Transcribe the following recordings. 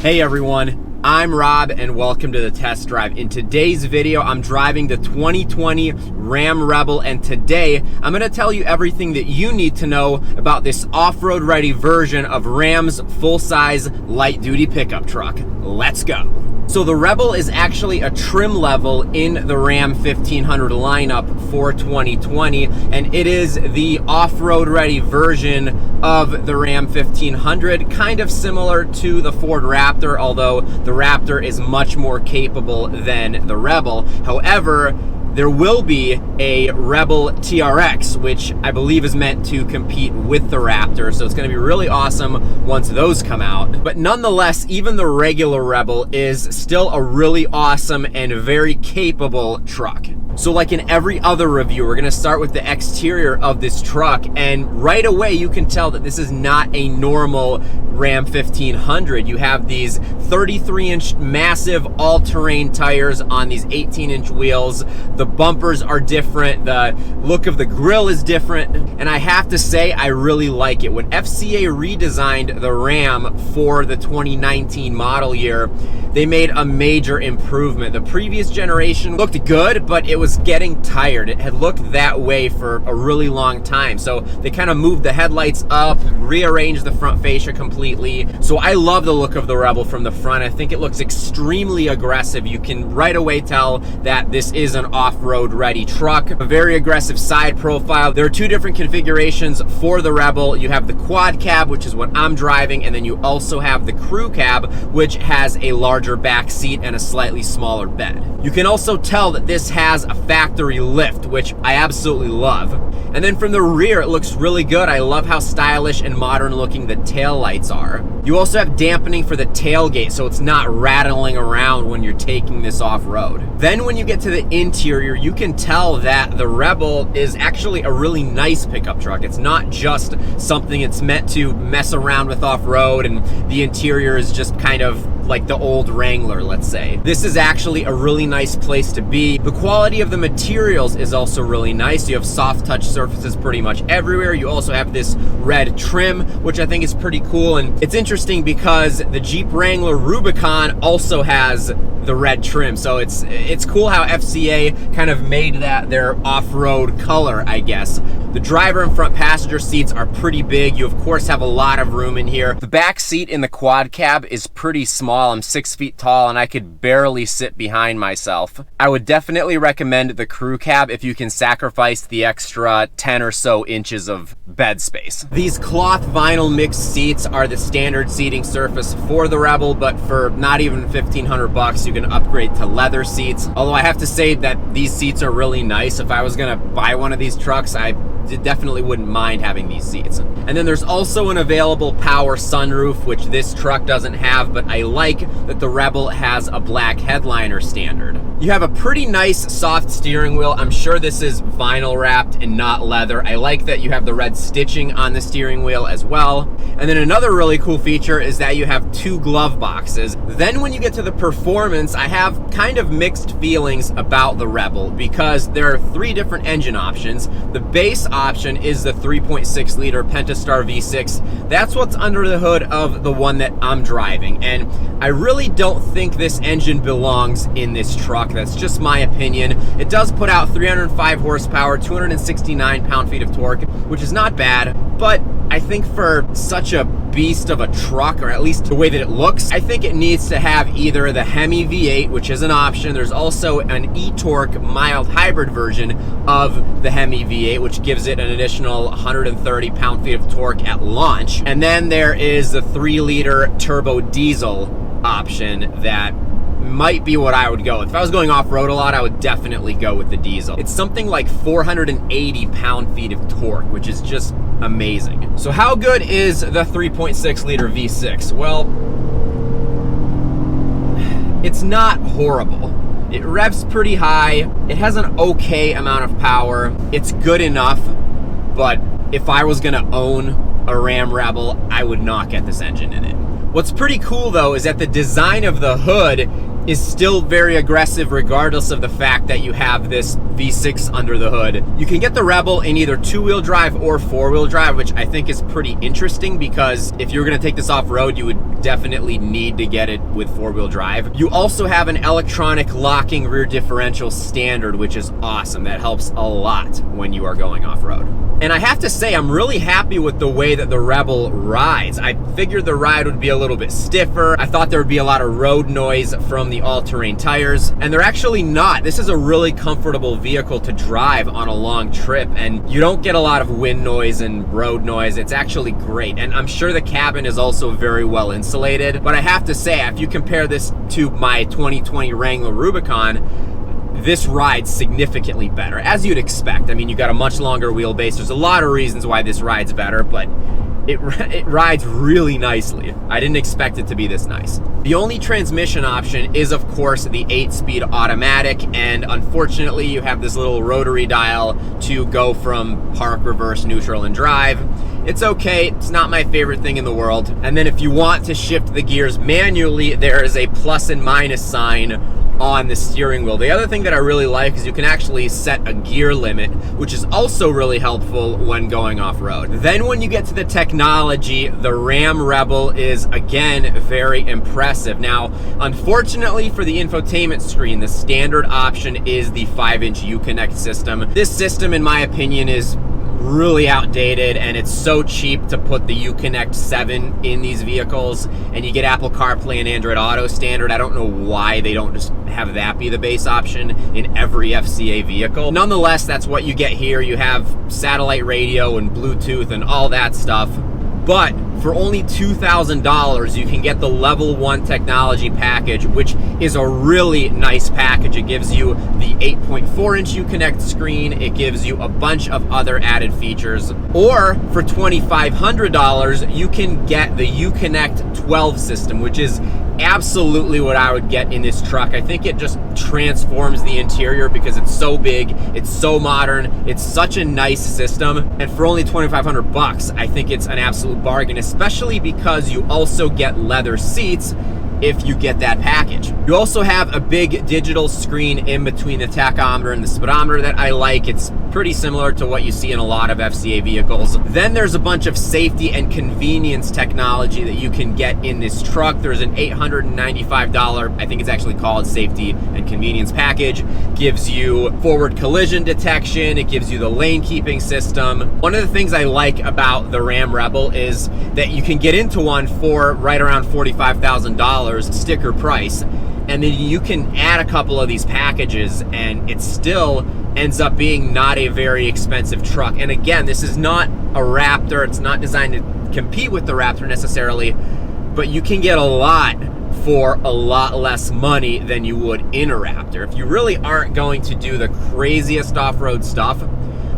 Hey everyone, I'm Rob and welcome to the test drive. In today's video, I'm driving the 2020 Ram Rebel, and today I'm going to tell you everything that you need to know about this off-road ready version of Ram's full-size light-duty pickup truck. Let's go. So the Rebel is actually a trim level in the Ram 1500 lineup for 2020, and it is the off-road ready version of the Ram 1500, kind of similar to the Ford Raptor, although the Raptor is much more capable than the Rebel. However, there will be a Rebel TRX, which I believe is meant to compete with the Raptor, so it's going to be really awesome once those come out. But nonetheless, even the regular Rebel is still a really awesome and very capable truck. So like in every other review, we're going to start with the exterior of this truck, and right away you can tell that this is not a normal Ram 1500. You have these 33-inch massive all-terrain tires on these 18-inch wheels. The bumpers are different, the look of the grille is different, and I have to say I really like it. When FCA redesigned the Ram for the 2019 model year, they made a major improvement. The previous generation looked good, but it was getting tired. It had looked that way for a really long time. So they kind of moved the headlights up, rearranged the front fascia completely. So I love the look of the Rebel from the front. I think it looks extremely aggressive. You can right away tell that this is an off-road ready truck. A very aggressive side profile. There are two different configurations for the Rebel. You have the quad cab, which is what I'm driving, and then you also have the crew cab, which has a larger back seat and a slightly smaller bed. You can also tell that this has a factory lift, which I absolutely love. And then from the rear, it looks really good. I love how stylish and modern looking the tail lights are. You also have dampening for the tailgate, so it's not rattling around when you're taking this off-road. Then when you get to the interior, you can tell that the Rebel is actually a really nice pickup truck. It's not just something it's meant to mess around with off-road, and the interior is just kind of like the old Wrangler, let's say. This is actually a really nice place to be. The quality of the materials is also really nice. You have soft touch surfaces pretty much everywhere. You also have this red trim, which I think is pretty cool. And it's interesting because the Jeep Wrangler Rubicon also has the red trim. So it's cool how FCA kind of made that their off-road color, I guess. The driver and front passenger seats are pretty big. You of course have a lot of room in here. The back seat in the quad cab is pretty small. I'm 6 feet tall and I could barely sit behind myself. I would definitely recommend the crew cab if you can sacrifice the extra 10 or so inches of bed space. These cloth vinyl mixed seats are the standard seating surface for the Rebel, but for not even 1,500 bucks, you can upgrade to leather seats. Although I have to say that these seats are really nice. If I was gonna buy one of these trucks, I definitely wouldn't mind having these seats. And then there's also an available power sunroof, which this truck doesn't have, but I like that the Rebel has a black headliner standard. You have a pretty nice soft steering wheel. I'm sure this is vinyl wrapped and not leather. I like that you have the red stitching on the steering wheel as well. And then another really cool feature is that you have two glove boxes. Then when you get to the performance, I have kind of mixed feelings about the Rebel because there are three different engine options. The base option is the 3.6 liter Pentastar V6. That's what's under the hood of the one that I'm driving, and I really don't think this engine belongs in this truck. That's just my opinion. It does put out 305 horsepower, 269 pound-feet of torque, which is not bad, but I think for such a beast of a truck, or at least the way that it looks, I think it needs to have either the Hemi V8, which is an option. There's also an e-torque mild hybrid version of the Hemi V8, which gives it an additional 130 pound-feet of torque at launch. And then there is the 3-liter turbo diesel option that might be what I would go with. If I was going off-road a lot, I would definitely go with the diesel. It's something like 480 pound-feet of torque, which is just amazing. So how good is the 3.6 liter V6? Well, it's not horrible. It revs pretty high. It has an okay amount of power. It's good enough, but if I was gonna own a Ram Rebel, I would not get this engine in it. What's pretty cool though is that the design of the hood is still very aggressive regardless of the fact that you have this V6 under the hood. You can get the Rebel in either 2-wheel drive or 4-wheel drive, which I think is pretty interesting because if you're gonna take this off-road, you would definitely need to get it with 4-wheel drive. You also have an electronic locking rear differential standard, which is awesome. That helps a lot when you are going off-road. And I have to say, I'm really happy with the way that the Rebel rides. I figured the ride would be a little bit stiffer. I thought there would be a lot of road noise from the all-terrain tires, and they're actually not. This is a really comfortable vehicle to drive on a long trip, and you don't get a lot of wind noise and road noise. It's actually great, and I'm sure the cabin is also very well insulated. But I have to say, if you compare this to my 2020 Wrangler Rubicon, this rides significantly better, as you'd expect. I mean, you got a much longer wheelbase. There's a lot of reasons why this rides better, but it rides really nicely. I didn't expect it to be this nice. The only transmission option is, of course, the 8-speed automatic, and unfortunately, you have this little rotary dial to go from park, reverse, neutral, and drive. It's okay, it's not my favorite thing in the world. And then if you want to shift the gears manually, there is a plus and minus sign on the steering wheel. The other thing that I really like is you can actually set a gear limit, which is also really helpful when going off-road. Then when you get to the technology, the Ram Rebel is, again, very impressive. Now, unfortunately for the infotainment screen, the standard option is the 5-inch UConnect system. This system, in my opinion, is really outdated, and it's so cheap to put the UConnect 7 in these vehicles, and you get Apple CarPlay and Android Auto standard. I don't know why they don't just have that be the base option in every FCA vehicle. Nonetheless, that's what you get here. You have satellite radio and Bluetooth and all that stuff. But for only $2,000, you can get the level 1 technology package, which is a really nice package. It gives you the 8.4-inch UConnect screen. It gives you a bunch of other added features. Or for $2,500, you can get the UConnect 12 system, which is absolutely what I would get in this truck. I think it just transforms the interior because it's so big, it's so modern, it's such a nice system, and for only $2,500, I think it's an absolute bargain, especially because you also get leather seats if you get that package. You also have a big digital screen in between the tachometer and the speedometer that I like. It's pretty similar to what you see in a lot of FCA vehicles. Then there's a bunch of safety and convenience technology that you can get in this truck. There's an $895, I think it's actually called safety and convenience package. Gives you forward collision detection. It gives you the lane keeping system. One of the things I like about the Ram Rebel is that you can get into one for right around $45,000 sticker price, and then you can add a couple of these packages and it still ends up being not a very expensive truck. And again, this is not a Raptor. It's not designed to compete with the Raptor necessarily, but you can get a lot for a lot less money than you would in a Raptor. If you really aren't going to do the craziest off-road stuff,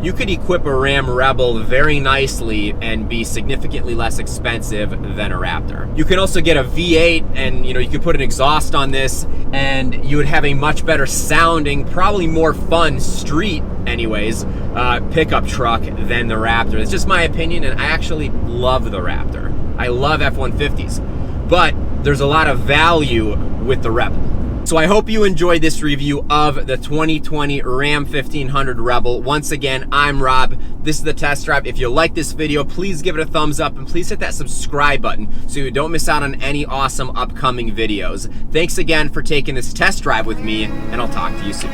you could equip a Ram Rebel very nicely and be significantly less expensive than a Raptor. You can also get a V8, and you could put an exhaust on this and you would have a much better sounding, probably more fun street anyways, pickup truck than the Raptor. It's just my opinion, and I actually love the Raptor. I love F-150s, but there's a lot of value with the Rebel. So I hope you enjoyed this review of the 2020 Ram 1500 Rebel. Once again, I'm Rob. This is the test drive. If you like this video, please give it a thumbs up and please hit that subscribe button so you don't miss out on any awesome upcoming videos. Thanks again for taking this test drive with me, and I'll talk to you soon.